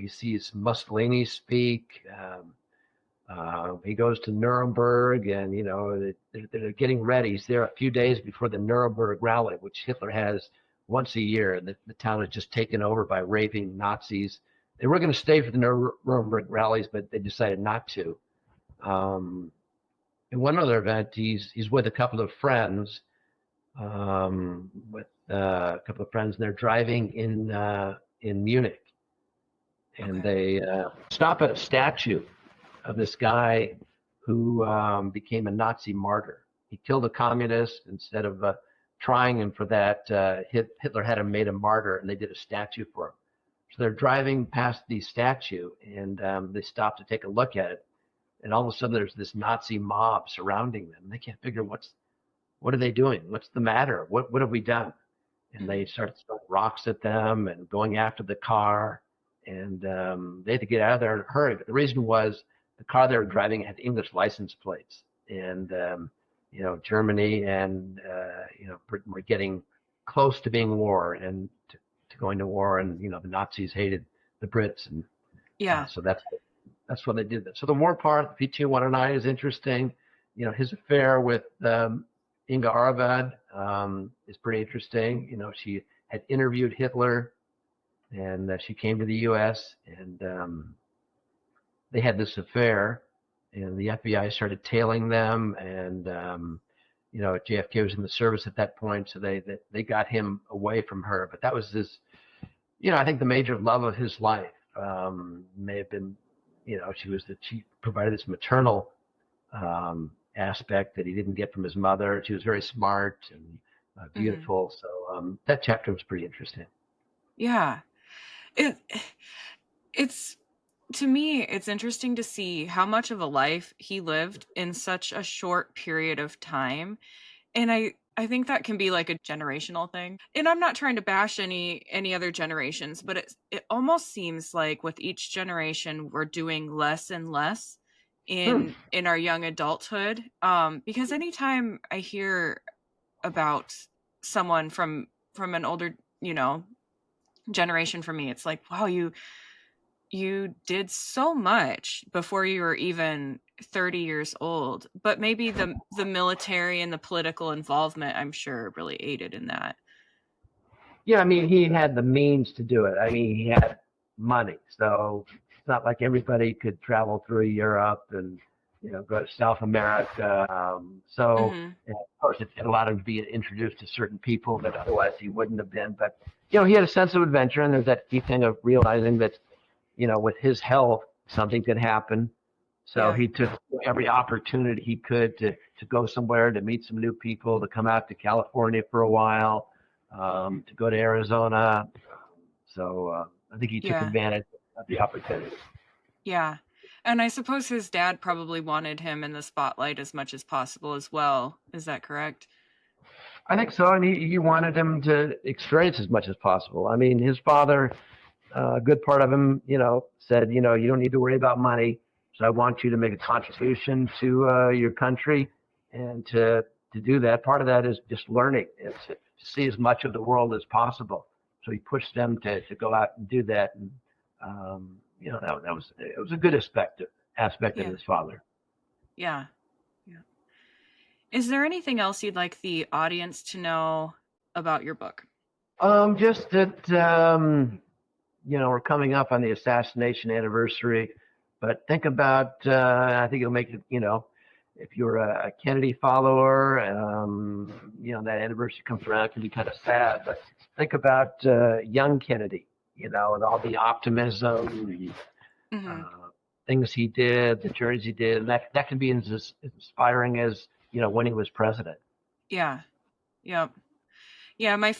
Speaker 2: sees Mussolini speak. He goes to Nuremberg, and they're getting ready. He's there a few days before the Nuremberg rally, which Hitler has once a year. And the town is just taken over by raving Nazis. They were going to stay for the Nuremberg rallies, but they decided not to. Um, in one other event, he's with a couple of friends, and they're driving in Munich, and
Speaker 1: Okay.
Speaker 2: they stop at a statue of this guy who became a Nazi martyr. He killed a communist instead of trying him for that. Hitler had him made a martyr, and they did a statue for him. So they're driving past the statue, and they stop to take a look at it. And all of a sudden, there's this Nazi mob surrounding them. They can't figure what are they doing? What's the matter? What have we done? And they
Speaker 1: Mhm.
Speaker 2: start throwing rocks at them and going after the car. And they had to get out of there in a hurry. But the reason was the car they were driving had English license plates. And, Germany and, Britain were getting close to being war and to going to war. And, the Nazis hated the Brits. And
Speaker 1: Yeah.
Speaker 2: so that's when they did that. So the war part, P219 is interesting. His affair with Inga Arvad is pretty interesting. She had interviewed Hitler, and she came to the U.S. and they had this affair, and the FBI started tailing them, and JFK was in the service at that point, so they got him away from her. But that was his, I think the major love of his life may have been, she provided this maternal aspect that he didn't get from his mother. She was very smart and
Speaker 1: Mhm.
Speaker 2: beautiful. So that chapter was pretty interesting.
Speaker 1: Yeah. It it's to me, it's interesting to see how much of a life he lived in such a short period of time. And I think that can be like a generational thing. And I'm not trying to bash any other generations, but it almost seems like with each generation we're doing less and less
Speaker 2: Hmm.
Speaker 1: in our young adulthood. Because anytime I hear about someone from an older, generation from me, it's like, wow, you did so much before you were even 30 years old, but maybe the military and the political involvement, I'm sure, really aided in that.
Speaker 2: Yeah, I mean, he had the means to do it. I mean, he had money. So it's not like everybody could travel through Europe and go to South America.
Speaker 1: Mhm.
Speaker 2: And of course, it allowed him to be introduced to certain people that otherwise he wouldn't have been. But he had a sense of adventure, and there's that key thing of realizing that with his health, something could happen. So
Speaker 1: Yeah.
Speaker 2: he took every opportunity he could to go somewhere, to meet some new people, to come out to California for a while, to go to Arizona. So I think he took
Speaker 1: Yeah.
Speaker 2: advantage of the opportunity.
Speaker 1: Yeah. And I suppose his dad probably wanted him in the spotlight as much as possible as well. Is that correct?
Speaker 2: I think so, and he wanted him to experience as much as possible. I mean, his father, a good part of him, said, you don't need to worry about money. So I want you to make a contribution to your country, and to do that, part of that is just learning, and to see as much of the world as possible. So he pushed them to go out and do that, and that was it was a good aspect of
Speaker 1: Yeah.
Speaker 2: his father.
Speaker 1: Yeah. Yeah. Is there anything else you'd like the audience to know about your book?
Speaker 2: Just that we're coming up on the assassination anniversary, but think about, I think it'll make it, if you're a Kennedy follower, that anniversary comes around, it can be kind of sad, but think about young Kennedy, and all the optimism,
Speaker 1: Mhm.
Speaker 2: uh, things he did, the journeys he did, and that can be as inspiring as, when he was president.
Speaker 1: Yeah. Yep. Yeah, my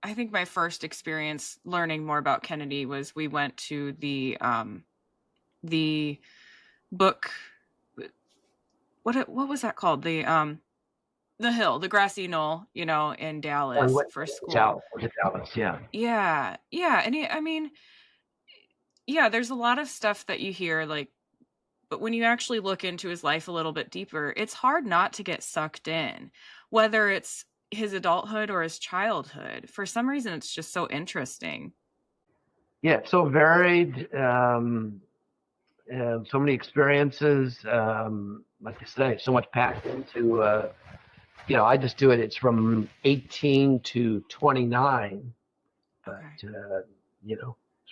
Speaker 1: I think my first experience learning more about Kennedy was we went to the book what was that called? The hill, the grassy knoll, in
Speaker 2: Or
Speaker 1: Dallas
Speaker 2: what,
Speaker 1: for school.
Speaker 2: Dallas, Dallas, yeah.
Speaker 1: Yeah. Yeah, and I mean, yeah, there's a lot of stuff that you hear like but when you actually look into his life a little bit deeper, it's hard not to get sucked in, whether it's his adulthood or his childhood. For some reason, it's just so interesting.
Speaker 2: Yeah, so varied. So many experiences. Like I say, so much packed into. I just do it. It's from 18 to 29, but
Speaker 1: Okay.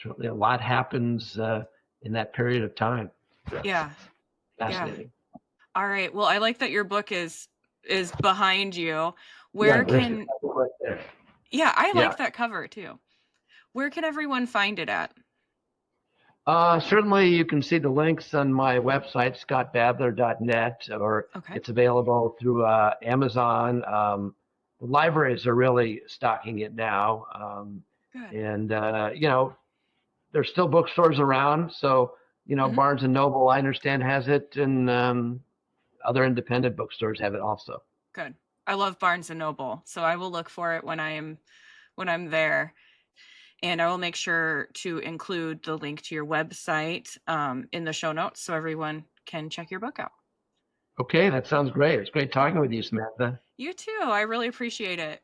Speaker 2: certainly a lot happens in that period of time. So,
Speaker 1: Yeah. Yeah.
Speaker 2: fascinating.
Speaker 1: All right. Well, I like that your book is behind you.
Speaker 2: Yeah,
Speaker 1: Where
Speaker 2: there's the
Speaker 1: can
Speaker 2: cover right there.
Speaker 1: Yeah, I
Speaker 2: Yeah.
Speaker 1: like that cover too. Where can everyone find it at?
Speaker 2: Certainly, you can see the links on my website, scottbadler.net, or
Speaker 1: Okay.
Speaker 2: it's available through Amazon. The libraries are really stocking it now.
Speaker 1: Good.
Speaker 2: And, there's still bookstores around. So,
Speaker 1: Mhm.
Speaker 2: Barnes and Noble, I understand, has it, and other independent bookstores have it also.
Speaker 1: Good. I love Barnes and Noble, so I will look for it when I'm there. And I will make sure to include the link to your website in the show notes so everyone can check your book out.
Speaker 2: Okay, that sounds great. It's great talking with you, Samantha.
Speaker 1: You too. I really appreciate it.